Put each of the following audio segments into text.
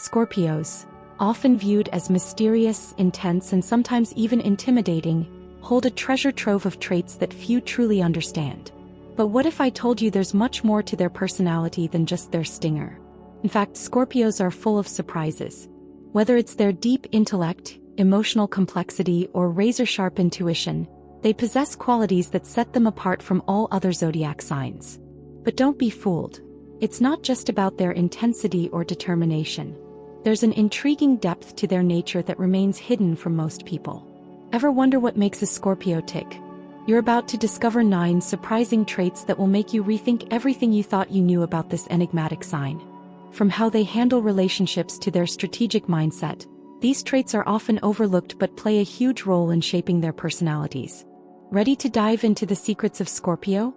Scorpios, often viewed as mysterious, intense, and sometimes even intimidating, hold a treasure trove of traits that few truly understand. But what if I told you there's much more to their personality than just their stinger? In fact, Scorpios are full of surprises. Whether it's their deep intellect, emotional complexity, or razor-sharp intuition, they possess qualities that set them apart from all other zodiac signs. But don't be fooled. It's not just about their intensity or determination. There's an intriguing depth to their nature that remains hidden from most people. Ever wonder what makes a Scorpio tick? You're about to discover 9 surprising traits that will make you rethink everything you thought you knew about this enigmatic sign. From how they handle relationships to their strategic mindset, these traits are often overlooked but play a huge role in shaping their personalities. Ready to dive into the secrets of Scorpio?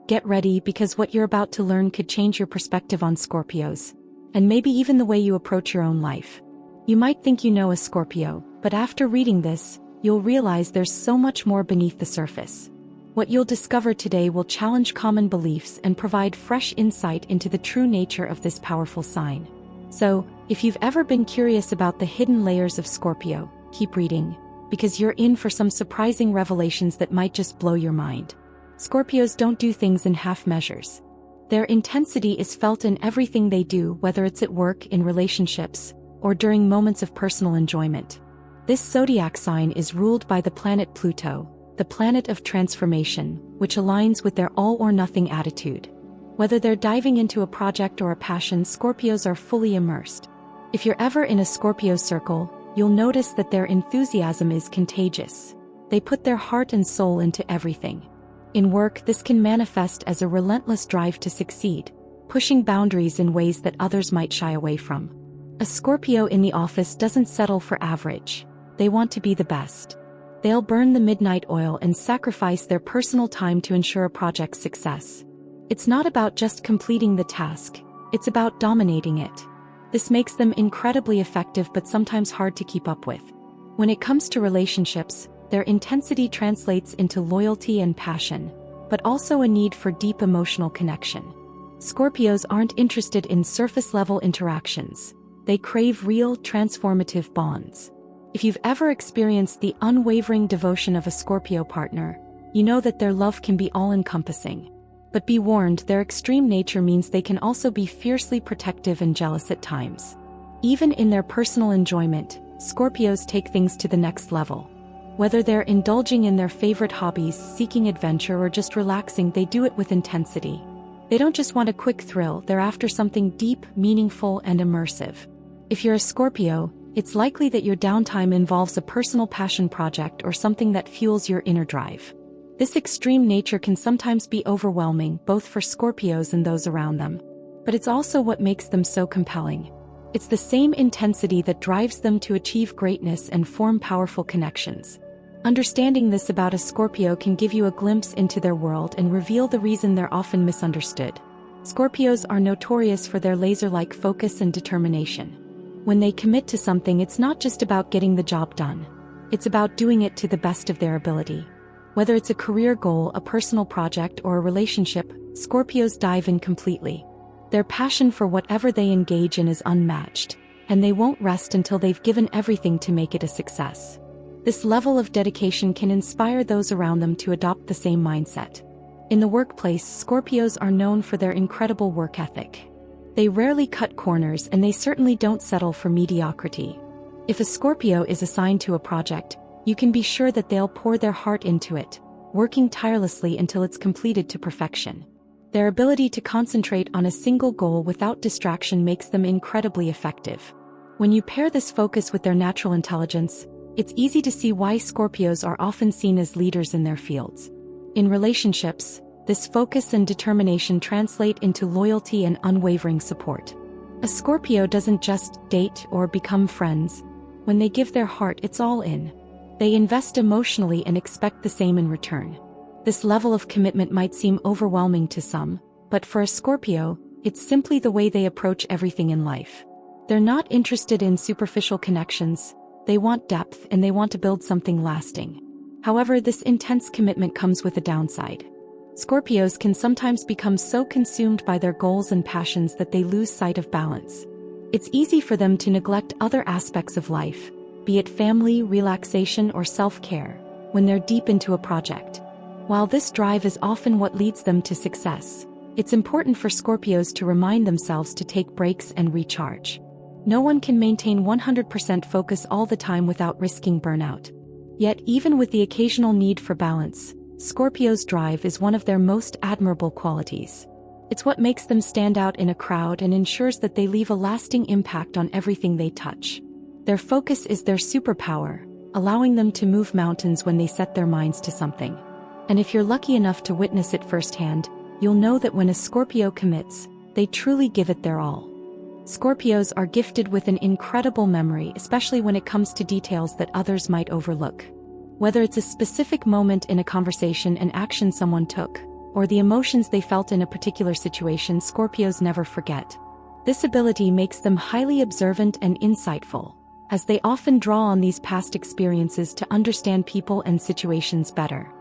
Get ready, because what you're about to learn could change your perspective on Scorpios, and maybe even the way you approach your own life. You might think you know a Scorpio, but after reading this, you'll realize there's so much more beneath the surface. What you'll discover today will challenge common beliefs and provide fresh insight into the true nature of this powerful sign. So, if you've ever been curious about the hidden layers of Scorpio, keep reading, because you're in for some surprising revelations that might just blow your mind. Scorpios don't do things in half measures. Their intensity is felt in everything they do, whether it's at work, in relationships, or during moments of personal enjoyment. This zodiac sign is ruled by the planet Pluto, the planet of transformation, which aligns with their all-or-nothing attitude. Whether they're diving into a project or a passion, Scorpios are fully immersed. If you're ever in a Scorpio circle, you'll notice that their enthusiasm is contagious. They put their heart and soul into everything. In work, this can manifest as a relentless drive to succeed, pushing boundaries in ways that others might shy away from. A Scorpio in the office doesn't settle for average. They want to be the best. They'll burn the midnight oil and sacrifice their personal time to ensure a project's success. It's not about just completing the task, it's about dominating it. This makes them incredibly effective but sometimes hard to keep up with. When it comes to relationships, their intensity translates into loyalty and passion, but also a need for deep emotional connection. Scorpios aren't interested in surface-level interactions. They crave real, transformative bonds. If you've ever experienced the unwavering devotion of a Scorpio partner, you know that their love can be all-encompassing. But be warned, their extreme nature means they can also be fiercely protective and jealous at times. Even in their personal enjoyment, Scorpios take things to the next level. Whether they're indulging in their favorite hobbies, seeking adventure, or just relaxing, they do it with intensity. They don't just want a quick thrill, they're after something deep, meaningful, and immersive. If you're a Scorpio, it's likely that your downtime involves a personal passion project or something that fuels your inner drive. This extreme nature can sometimes be overwhelming, both for Scorpios and those around them. But it's also what makes them so compelling. It's the same intensity that drives them to achieve greatness and form powerful connections. Understanding this about a Scorpio can give you a glimpse into their world and reveal the reason they're often misunderstood. Scorpios are notorious for their laser-like focus and determination. When they commit to something, it's not just about getting the job done. It's about doing it to the best of their ability. Whether it's a career goal, a personal project, or a relationship, Scorpios dive in completely. Their passion for whatever they engage in is unmatched, and they won't rest until they've given everything to make it a success. This level of dedication can inspire those around them to adopt the same mindset. In the workplace, Scorpios are known for their incredible work ethic. They rarely cut corners, and they certainly don't settle for mediocrity. If a Scorpio is assigned to a project, you can be sure that they'll pour their heart into it, working tirelessly until it's completed to perfection. Their ability to concentrate on a single goal without distraction makes them incredibly effective. When you pair this focus with their natural intelligence, it's easy to see why Scorpios are often seen as leaders in their fields. In relationships, this focus and determination translate into loyalty and unwavering support. A Scorpio doesn't just date or become friends. When they give their heart, it's all in. They invest emotionally and expect the same in return. This level of commitment might seem overwhelming to some, but for a Scorpio, it's simply the way they approach everything in life. They're not interested in superficial connections. They want depth, and they want to build something lasting. However, this intense commitment comes with a downside. Scorpios can sometimes become so consumed by their goals and passions that they lose sight of balance. It's easy for them to neglect other aspects of life, be it family, relaxation, or self-care, when they're deep into a project. While this drive is often what leads them to success, it's important for Scorpios to remind themselves to take breaks and recharge. No one can maintain 100% focus all the time without risking burnout. Yet, even with the occasional need for balance, Scorpios' drive is one of their most admirable qualities. It's what makes them stand out in a crowd and ensures that they leave a lasting impact on everything they touch. Their focus is their superpower, allowing them to move mountains when they set their minds to something. And if you're lucky enough to witness it firsthand, you'll know that when a Scorpio commits, they truly give it their all. Scorpios are gifted with an incredible memory, especially when it comes to details that others might overlook. Whether it's a specific moment in a conversation, an action someone took, or the emotions they felt in a particular situation, Scorpios never forget. This ability makes them highly observant and insightful, as they often draw on these past experiences to understand people and situations better.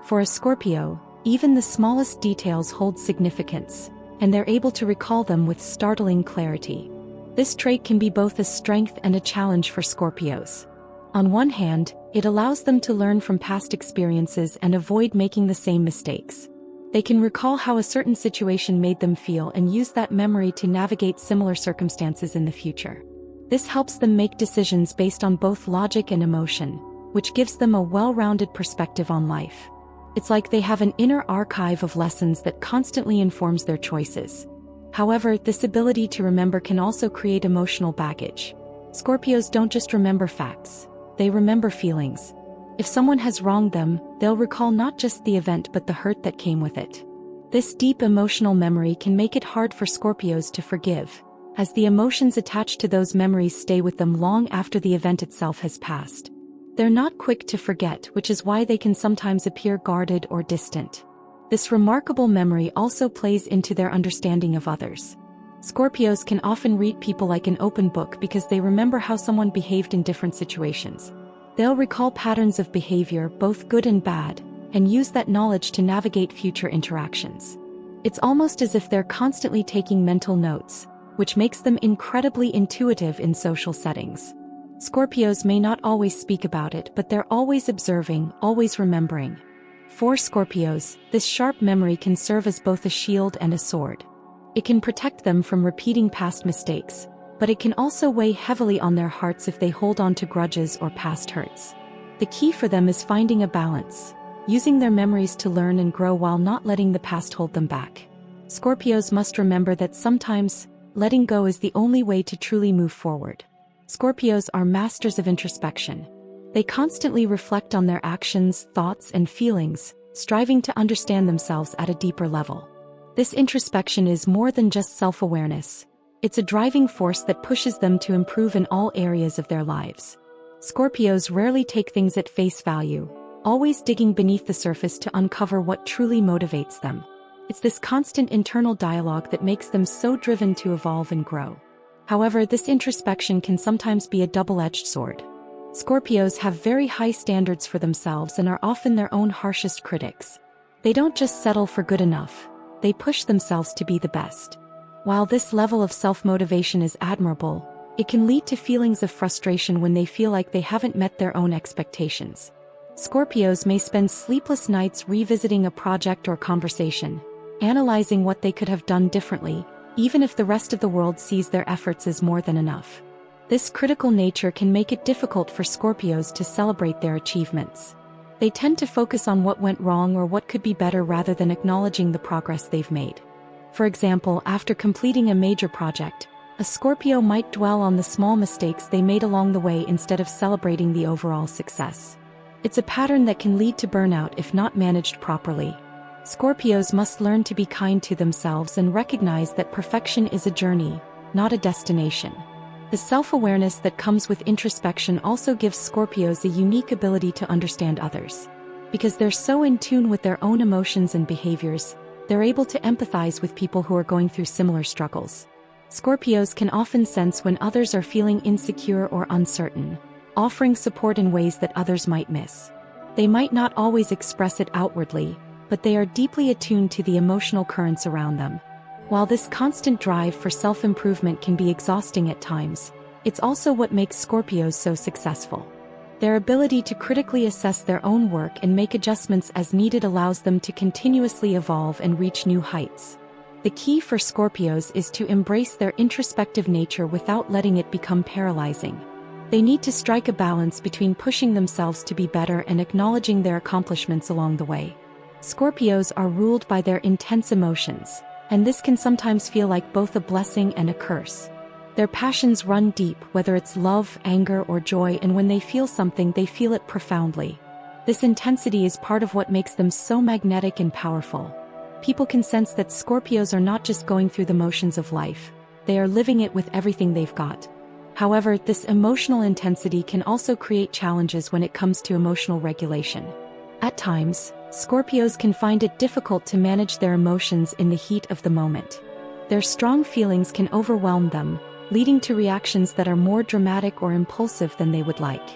For a Scorpio, even the smallest details hold significance, and they're able to recall them with startling clarity. This trait can be both a strength and a challenge for Scorpios. On one hand, it allows them to learn from past experiences and avoid making the same mistakes. They can recall how a certain situation made them feel and use that memory to navigate similar circumstances in the future. This helps them make decisions based on both logic and emotion, which gives them a well-rounded perspective on life. It's like they have an inner archive of lessons that constantly informs their choices. However, this ability to remember can also create emotional baggage. Scorpios don't just remember facts, they remember feelings. If someone has wronged them, they'll recall not just the event but the hurt that came with it. This deep emotional memory can make it hard for Scorpios to forgive, as the emotions attached to those memories stay with them long after the event itself has passed. They're not quick to forget, which is why they can sometimes appear guarded or distant. This remarkable memory also plays into their understanding of others. Scorpios can often read people like an open book because they remember how someone behaved in different situations. They'll recall patterns of behavior, both good and bad, and use that knowledge to navigate future interactions. It's almost as if they're constantly taking mental notes, which makes them incredibly intuitive in social settings. Scorpios may not always speak about it, but they're always observing, always remembering. For Scorpios, this sharp memory can serve as both a shield and a sword. It can protect them from repeating past mistakes, but it can also weigh heavily on their hearts if they hold on to grudges or past hurts. The key for them is finding a balance, using their memories to learn and grow while not letting the past hold them back. Scorpios must remember that sometimes, letting go is the only way to truly move forward. Scorpios are masters of introspection. They constantly reflect on their actions, thoughts, and feelings, striving to understand themselves at a deeper level. This introspection is more than just self-awareness. It's a driving force that pushes them to improve in all areas of their lives. Scorpios rarely take things at face value, always digging beneath the surface to uncover what truly motivates them. It's this constant internal dialogue that makes them so driven to evolve and grow. However, this introspection can sometimes be a double-edged sword. Scorpios have very high standards for themselves and are often their own harshest critics. They don't just settle for good enough, they push themselves to be the best. While this level of self-motivation is admirable, it can lead to feelings of frustration when they feel like they haven't met their own expectations. Scorpios may spend sleepless nights revisiting a project or conversation, analyzing what they could have done differently, even if the rest of the world sees their efforts as more than enough. This critical nature can make it difficult for Scorpios to celebrate their achievements. They tend to focus on what went wrong or what could be better rather than acknowledging the progress they've made. For example, after completing a major project, a Scorpio might dwell on the small mistakes they made along the way instead of celebrating the overall success. It's a pattern that can lead to burnout if not managed properly. Scorpios must learn to be kind to themselves and recognize that perfection is a journey, not a destination. The self-awareness that comes with introspection also gives Scorpios a unique ability to understand others. Because they're so in tune with their own emotions and behaviors, they're able to empathize with people who are going through similar struggles. Scorpios can often sense when others are feeling insecure or uncertain, offering support in ways that others might miss. They might not always express it outwardly, but they are deeply attuned to the emotional currents around them. While this constant drive for self-improvement can be exhausting at times, it's also what makes Scorpios so successful. Their ability to critically assess their own work and make adjustments as needed allows them to continuously evolve and reach new heights. The key for Scorpios is to embrace their introspective nature without letting it become paralyzing. They need to strike a balance between pushing themselves to be better and acknowledging their accomplishments along the way. Scorpios are ruled by their intense emotions, and this can sometimes feel like both a blessing and a curse. Their passions run deep, whether it's love, anger, or joy, and when they feel something, they feel it profoundly. This intensity is part of what makes them so magnetic and powerful. People can sense that Scorpios are not just going through the motions of life, they are living it with everything they've got. However, this emotional intensity can also create challenges when it comes to emotional regulation. At times, Scorpios can find it difficult to manage their emotions in the heat of the moment. Their strong feelings can overwhelm them, leading to reactions that are more dramatic or impulsive than they would like.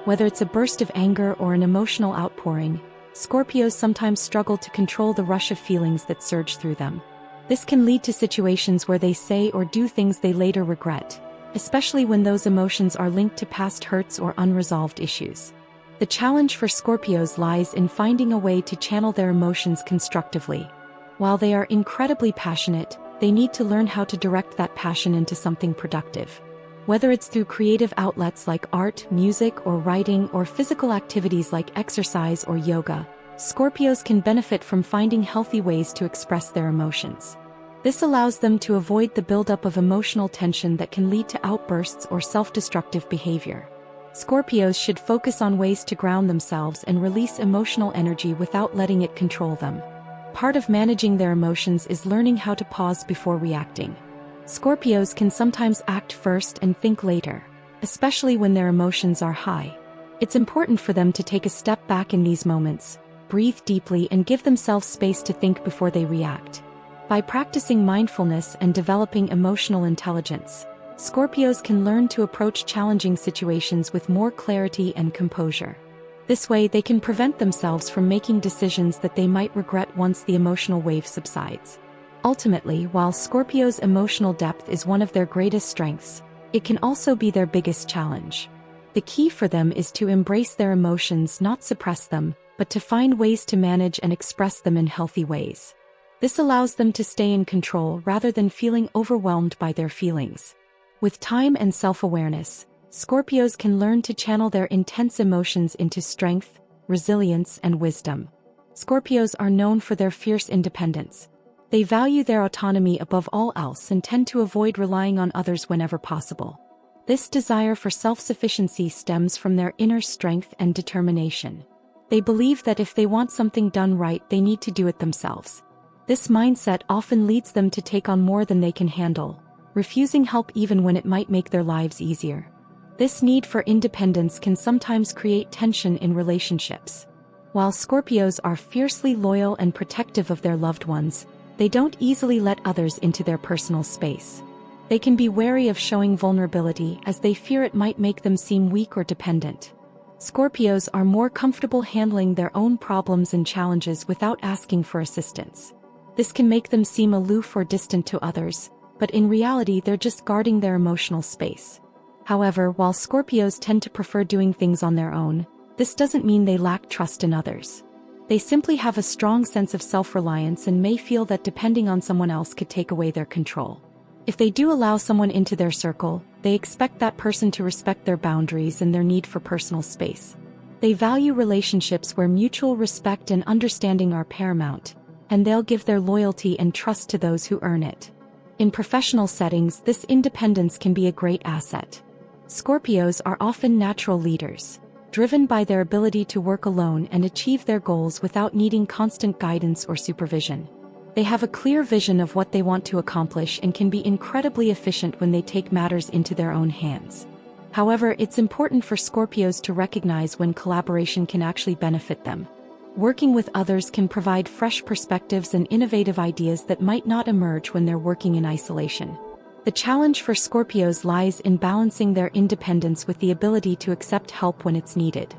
Whether it's a burst of anger or an emotional outpouring, Scorpios sometimes struggle to control the rush of feelings that surge through them. This can lead to situations where they say or do things they later regret, especially when those emotions are linked to past hurts or unresolved issues. The challenge for Scorpios lies in finding a way to channel their emotions constructively. While they are incredibly passionate, they need to learn how to direct that passion into something productive. Whether it's through creative outlets like art, music, or writing, or physical activities like exercise or yoga, Scorpios can benefit from finding healthy ways to express their emotions. This allows them to avoid the buildup of emotional tension that can lead to outbursts or self-destructive behavior. Scorpios should focus on ways to ground themselves and release emotional energy without letting it control them. Part of managing their emotions is learning how to pause before reacting. Scorpios can sometimes act first and think later, especially when their emotions are high. It's important for them to take a step back in these moments, breathe deeply, and give themselves space to think before they react. By practicing mindfulness and developing emotional intelligence, Scorpios can learn to approach challenging situations with more clarity and composure. This way, they can prevent themselves from making decisions that they might regret once the emotional wave subsides. Ultimately, while Scorpios' emotional depth is one of their greatest strengths, it can also be their biggest challenge. The key for them is to embrace their emotions, not suppress them, but to find ways to manage and express them in healthy ways. This allows them to stay in control rather than feeling overwhelmed by their feelings. With time and self-awareness, Scorpios can learn to channel their intense emotions into strength, resilience, and wisdom. Scorpios are known for their fierce independence. They value their autonomy above all else and tend to avoid relying on others whenever possible. This desire for self-sufficiency stems from their inner strength and determination. They believe that if they want something done right, they need to do it themselves. This mindset often leads them to take on more than they can handle, refusing help even when it might make their lives easier. This need for independence can sometimes create tension in relationships. While Scorpios are fiercely loyal and protective of their loved ones, they don't easily let others into their personal space. They can be wary of showing vulnerability as they fear it might make them seem weak or dependent. Scorpios are more comfortable handling their own problems and challenges without asking for assistance. This can make them seem aloof or distant to others, but in reality they're just guarding their emotional space. However, while Scorpios tend to prefer doing things on their own, this doesn't mean they lack trust in others. They simply have a strong sense of self-reliance and may feel that depending on someone else could take away their control. If they do allow someone into their circle, they expect that person to respect their boundaries and their need for personal space. They value relationships where mutual respect and understanding are paramount, and they'll give their loyalty and trust to those who earn it. In professional settings, this independence can be a great asset. Scorpios are often natural leaders, driven by their ability to work alone and achieve their goals without needing constant guidance or supervision. They have a clear vision of what they want to accomplish and can be incredibly efficient when they take matters into their own hands. However, it's important for Scorpios to recognize when collaboration can actually benefit them. Working with others can provide fresh perspectives and innovative ideas that might not emerge when they're working in isolation. The challenge for Scorpios lies in balancing their independence with the ability to accept help when it's needed.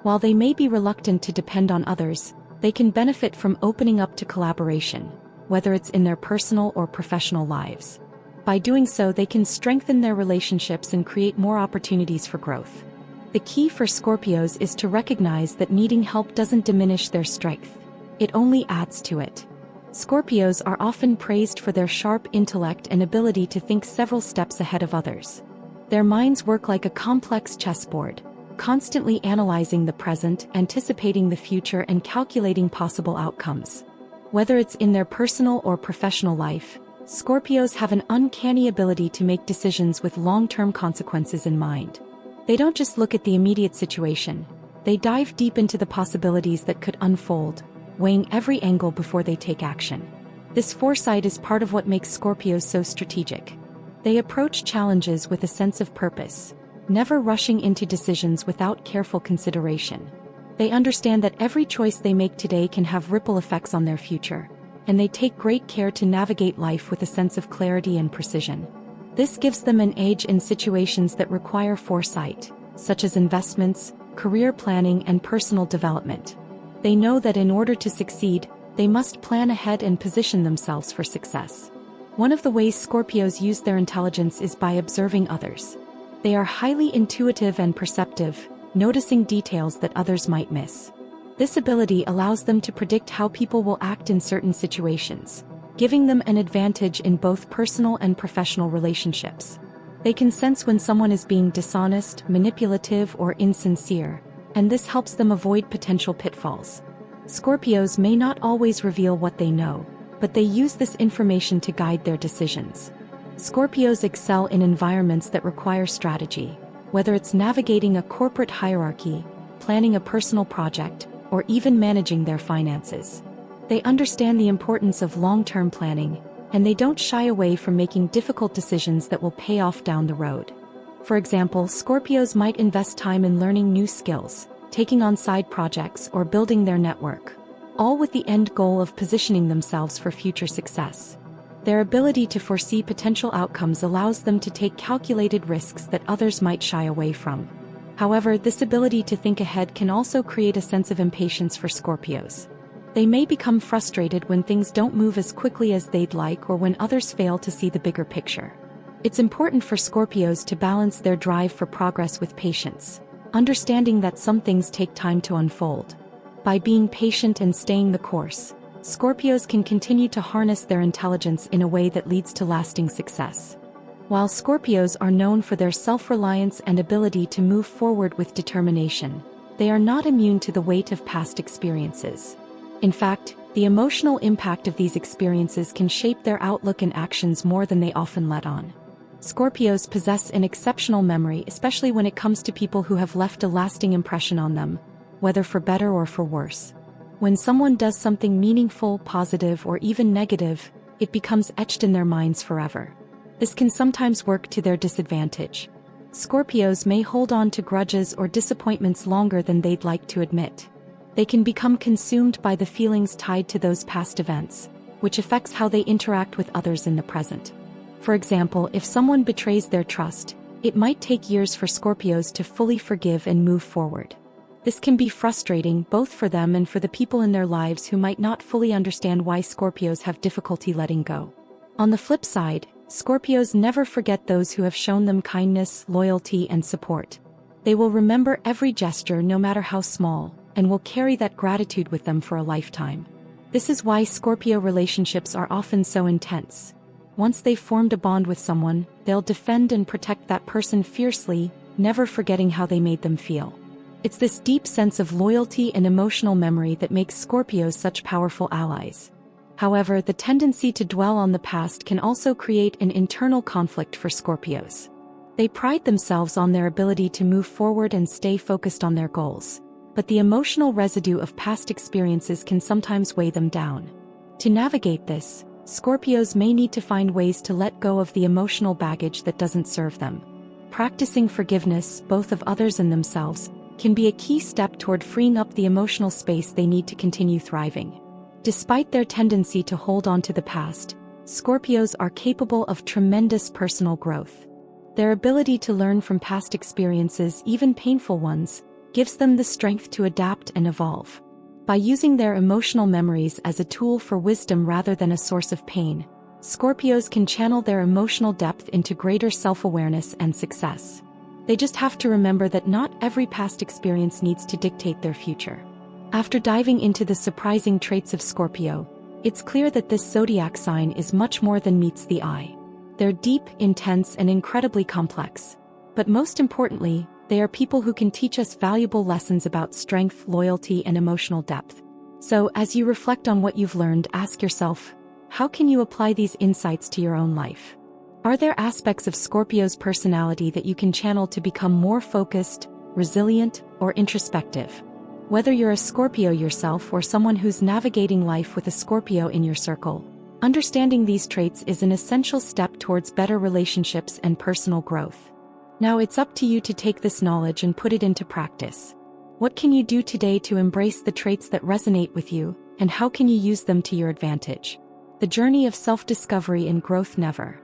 While they may be reluctant to depend on others, they can benefit from opening up to collaboration. whether it's in their personal or professional lives. By doing so, they can strengthen their relationships and create more opportunities for growth. The key for Scorpios is to recognize that needing help doesn't diminish their strength. It only adds to it. Scorpios are often praised for their sharp intellect and ability to think several steps ahead of others. Their minds work like a complex chessboard, constantly analyzing the present, anticipating the future, and calculating possible outcomes. Whether it's in their personal or professional life, Scorpios have an uncanny ability to make decisions with long-term consequences in mind. They don't just look at the immediate situation, they dive deep into the possibilities that could unfold, weighing every angle before they take action. This foresight is part of what makes Scorpios so strategic. They approach challenges with a sense of purpose, never rushing into decisions without careful consideration. They understand that every choice they make today can have ripple effects on their future, and they take great care to navigate life with a sense of clarity and precision. This gives them an edge in situations that require foresight, such as investments, career planning, and personal development. They know that in order to succeed, they must plan ahead and position themselves for success. One of the ways Scorpios use their intelligence is by observing others. They are highly intuitive and perceptive, noticing details that others might miss. This ability allows them to predict how people will act in certain situations, giving them an advantage in both personal and professional relationships. They can sense when someone is being dishonest, manipulative, or insincere, and this helps them avoid potential pitfalls. Scorpios may not always reveal what they know, but they use this information to guide their decisions. Scorpios excel in environments that require strategy, whether it's navigating a corporate hierarchy, planning a personal project, or even managing their finances. They understand the importance of long-term planning, and they don't shy away from making difficult decisions that will pay off down the road. For example, Scorpios might invest time in learning new skills, taking on side projects, or building their network, all with the end goal of positioning themselves for future success. Their ability to foresee potential outcomes allows them to take calculated risks that others might shy away from. However, this ability to think ahead can also create a sense of impatience for Scorpios. They may become frustrated when things don't move as quickly as they'd like or when others fail to see the bigger picture. It's important for Scorpios to balance their drive for progress with patience, understanding that some things take time to unfold. By being patient and staying the course, Scorpios can continue to harness their intelligence in a way that leads to lasting success. While Scorpios are known for their self-reliance and ability to move forward with determination, they are not immune to the weight of past experiences. In fact, the emotional impact of these experiences can shape their outlook and actions more than they often let on. Scorpios possess an exceptional memory, especially when it comes to people who have left a lasting impression on them, whether for better or for worse. When someone does something meaningful, positive, or even negative, it becomes etched in their minds forever. This can sometimes work to their disadvantage. Scorpios may hold on to grudges or disappointments longer than they'd like to admit. They can become consumed by the feelings tied to those past events, which affects how they interact with others in the present. For example, if someone betrays their trust, it might take years for Scorpios to fully forgive and move forward. This can be frustrating both for them and for the people in their lives who might not fully understand why Scorpios have difficulty letting go. On the flip side, Scorpios never forget those who have shown them kindness, loyalty, and support. They will remember every gesture, no matter how small, and will carry that gratitude with them for a lifetime. This is why Scorpio relationships are often so intense. Once they've formed a bond with someone, they'll defend and protect that person fiercely, never forgetting how they made them feel. It's this deep sense of loyalty and emotional memory that makes Scorpios such powerful allies. However, the tendency to dwell on the past can also create an internal conflict for Scorpios. They pride themselves on their ability to move forward and stay focused on their goals, but the emotional residue of past experiences can sometimes weigh them down. To navigate this, Scorpios may need to find ways to let go of the emotional baggage that doesn't serve them. Practicing forgiveness, both of others and themselves, can be a key step toward freeing up the emotional space they need to continue thriving. Despite their tendency to hold on to the past, Scorpios are capable of tremendous personal growth. Their ability to learn from past experiences, even painful ones, gives them the strength to adapt and evolve. By using their emotional memories as a tool for wisdom rather than a source of pain, Scorpios can channel their emotional depth into greater self-awareness and success. They just have to remember that not every past experience needs to dictate their future. After diving into the surprising traits of Scorpio, it's clear that this zodiac sign is much more than meets the eye. They're deep, intense, and incredibly complex. But most importantly, they are people who can teach us valuable lessons about strength, loyalty, and emotional depth. So, as you reflect on what you've learned, ask yourself, how can you apply these insights to your own life? Are there aspects of Scorpio's personality that you can channel to become more focused, resilient, or introspective? Whether you're a Scorpio yourself or someone who's navigating life with a Scorpio in your circle, understanding these traits is an essential step towards better relationships and personal growth. Now it's up to you to take this knowledge and put it into practice. What can you do today to embrace the traits that resonate with you, and how can you use them to your advantage? The journey of self-discovery and growth never